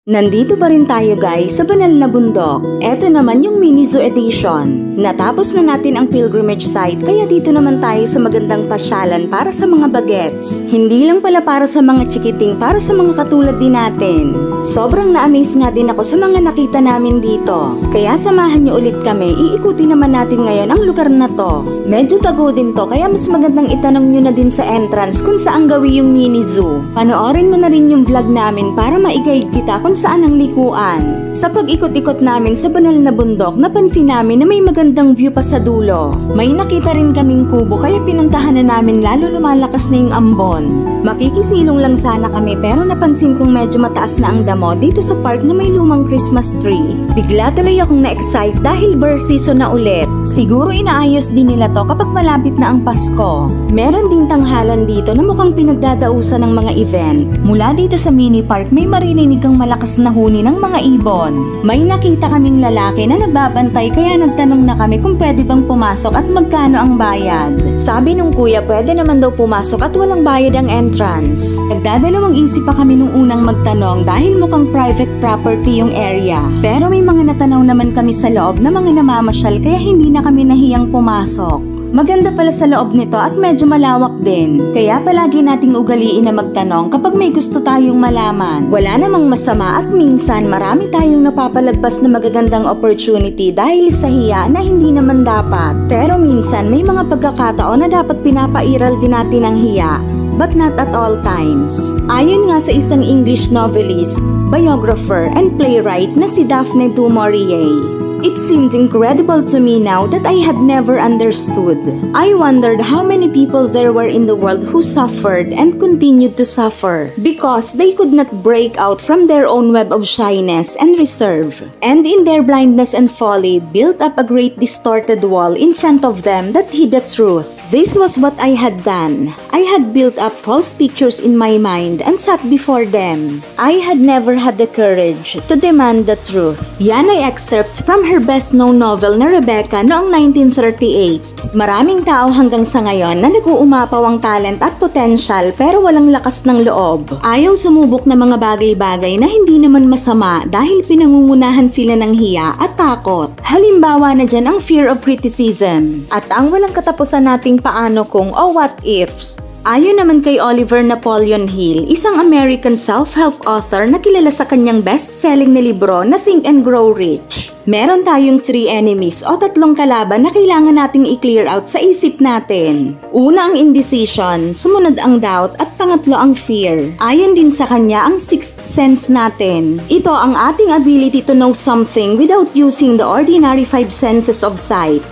Nandito pa rin tayo guys sa banal na bundok. Eto naman yung mini zoo edition. Natapos na natin ang pilgrimage site kaya dito naman tayo sa magandang pasyalan para sa mga bagets. Hindi lang pala para sa mga chikiting, para sa mga katulad din natin. Sobrang na-amaze nga din ako sa mga nakita namin dito. Kaya samahan nyo ulit kami, iikuti naman natin ngayon ang lugar na to. Medyo tago din to kaya mas magandang itanong nyo na din sa entrance kung saan gawin yung mini zoo. Panoorin mo na rin yung vlog namin para ma-guide kita kung saan ang likuan. Sa pag-ikot-ikot namin sa banal na bundok, napansin namin na may magandang view pa sa dulo. May nakita rin kaming kubo kaya pinuntahan na namin lalo lumalakas na yung ambon. Makikisilong lang sana kami pero napansin kong medyo mataas na ang damo dito sa park na may lumang Christmas tree. Bigla tuloy akong na-excite dahil birth season na ulit. Siguro inaayos din nila to kapag malapit na ang Pasko. Meron din tanghalan dito na mukhang pinagdadausan ng mga event. Mula dito sa mini park may maririnig kang malakas na huni ng mga ibon. May nakita kaming lalaki na nagbabantay kaya nagtanong na kami kung pwede bang pumasok at magkano ang bayad. Sabi nung kuya pwede naman daw pumasok at walang bayad ang entrance. Nagdadalawang isip pa kami nung unang magtanong dahil mukhang private property yung area. Pero may mga natanaw naman kami sa loob na mga namamasyal kaya hindi na kami nahiyang pumasok. Maganda pala sa loob nito at medyo malawak din. Kaya palagi nating ugaliin na magtanong kapag may gusto tayong malaman. Wala namang masama at minsan marami tayong napapalagpas na magagandang opportunity dahil sa hiya na hindi naman dapat. Pero minsan may mga pagkakataon na dapat pinapairal din natin ang hiya. But not at all times. Ayon nga sa isang English novelist, biographer, and playwright na si Daphne du Maurier, it seemed incredible to me now that I had never understood. I wondered how many people there were in the world who suffered and continued to suffer because they could not break out from their own web of shyness and reserve, and in their blindness and folly built up a great distorted wall in front of them that hid the truth. This was what I had done. I had built up false pictures in my mind and sat before them. I had never had the courage to demand the truth. Yan ay excerpt from her best-known novel na Rebecca noong 1938. Maraming tao hanggang sa ngayon na nag-uumapaw ang talent at potential pero walang lakas ng loob. Ayaw sumubok na mga bagay-bagay na hindi naman masama dahil pinangungunahan sila ng hiya at takot. Halimbawa na dyan ang fear of criticism at ang walang katapusan nating paano kung o what ifs. Ayon naman kay Oliver Napoleon Hill, isang American self-help author na kilala sa kanyang best-selling na libro na Think and Grow Rich. Meron tayong 3 enemies o 3 kalaban na kailangan nating i-clear out sa isip natin. Una ang indecision, sumunod ang doubt at pangatlo ang fear. Ayon din sa kanya ang sixth sense natin. Ito ang ating ability to know something without using the ordinary 5 senses of sight,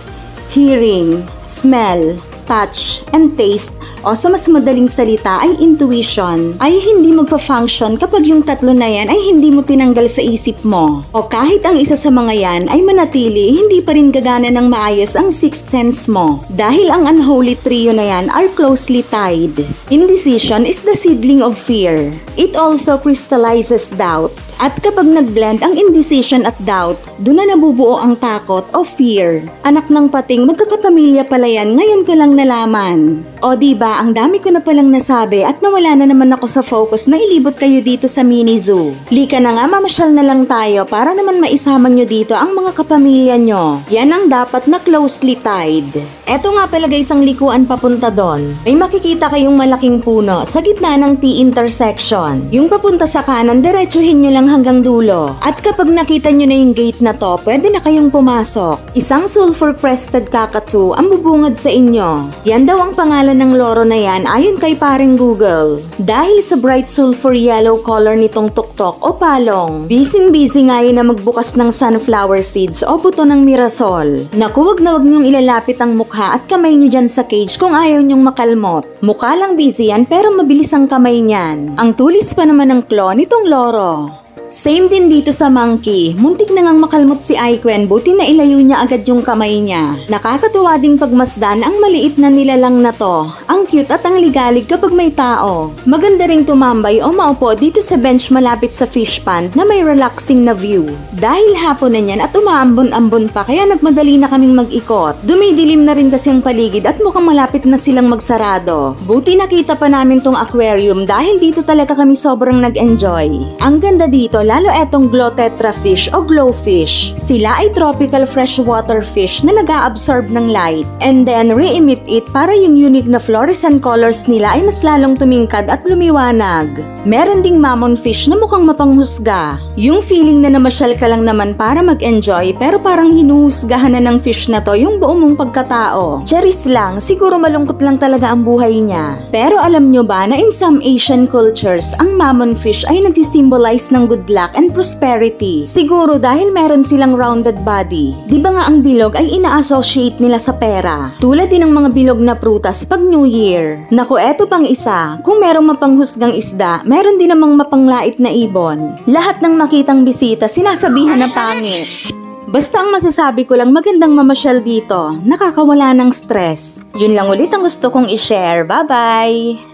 hearing, smell, touch, and taste, o sa mas madaling salita ay intuition, ay hindi magpa-function kapag yung 3 na yan ay hindi mo tinanggal sa isip mo. O kahit ang isa sa mga yan ay manatili, hindi pa rin gagana ng maayos ang sixth sense mo. Dahil ang unholy trio na yan are closely tied. Indecision is the seedling of fear. It also crystallizes doubt. At kapag nag-blend ang indecision at doubt, doon na nabubuo ang takot o fear. Anak ng pating, magkakapamilya pala yan, ngayon ko lang nalaman. O diba, ang dami ko na palang nasabi at nawala na naman ako sa focus na ilibot kayo dito sa mini zoo. Lika na nga, mamasyal na lang tayo para naman maisama nyo dito ang mga kapamilya nyo. Yan ang dapat na closely tied. Eto nga pala guys ang likuan papunta doon. May makikita kayong malaking puno sa gitna ng T-intersection. Yung papunta sa kanan, diretsuhin nyo lang hanggang dulo. At kapag nakita nyo na yung gate na to, pwede na kayong pumasok. Isang sulfur-crested cockatoo ang bubungad sa inyo. Yan daw ang pangalan ng loro na yan ayon kay paring Google. Dahil sa bright sulfur yellow color nitong tuktok o palong, busy nga yun na magbukas ng sunflower seeds o buto ng mirasol. Naku, wag na wag nyong ilalapit ang mukha at kamay nyo dyan sa cage kung ayaw nyong makalmot. Mukha lang busy yan pero mabilis ang kamay niyan. Ang tulis pa naman ng claw nitong loro. Same din dito sa monkey. Muntik na ngang makalmot si Aikwen, buti na ilayo niya agad yung kamay niya. Nakakatuwa ding pagmasdan ang maliit na nilalang na to. Ang cute at ang ligalig kapag may tao. Maganda ring tumambay o maupo dito sa bench malapit sa fish pond na may relaxing na view. Dahil hapon na niyan at umaambon-ambon pa kaya nagmadali na kaming mag-ikot. Dumidilim na rin kasi ang paligid at mukhang malapit na silang magsarado. Buti nakita pa namin tong aquarium dahil dito talaga kami sobrang nag-enjoy. Ang ganda dito dito, lalo etong glotetra fish o glowfish. Sila ay tropical freshwater fish na nag-a-absorb ng light and then re-emit it para yung unique na fluorescent colors nila ay mas lalong tumingkad at lumiwanag. Meron ding mammon fish na mukhang mapanghusga. Yung feeling na namasyal ka lang naman para mag-enjoy pero parang hinuhusgahan na ng fish na to yung buo mong pagkatao. Charis lang, siguro malungkot lang talaga ang buhay niya. Pero alam nyo ba na in some Asian cultures, ang mammon fish ay nagsisimbolize ng good luck and prosperity. Siguro dahil meron silang rounded body. Di ba nga ang bilog ay ina-associate nila sa pera? Tulad din ng mga bilog na prutas pag New Year. Naku, eto pang isa. Kung merong mapanghusgang isda, meron din namang mapanglait na ibon. Lahat ng makitang bisita sinasabihan na pangit. Basta ang masasabi ko lang magandang mamasyal dito. Nakakawala ng stress. Yun lang ulit ang gusto kong i-share. Bye-bye!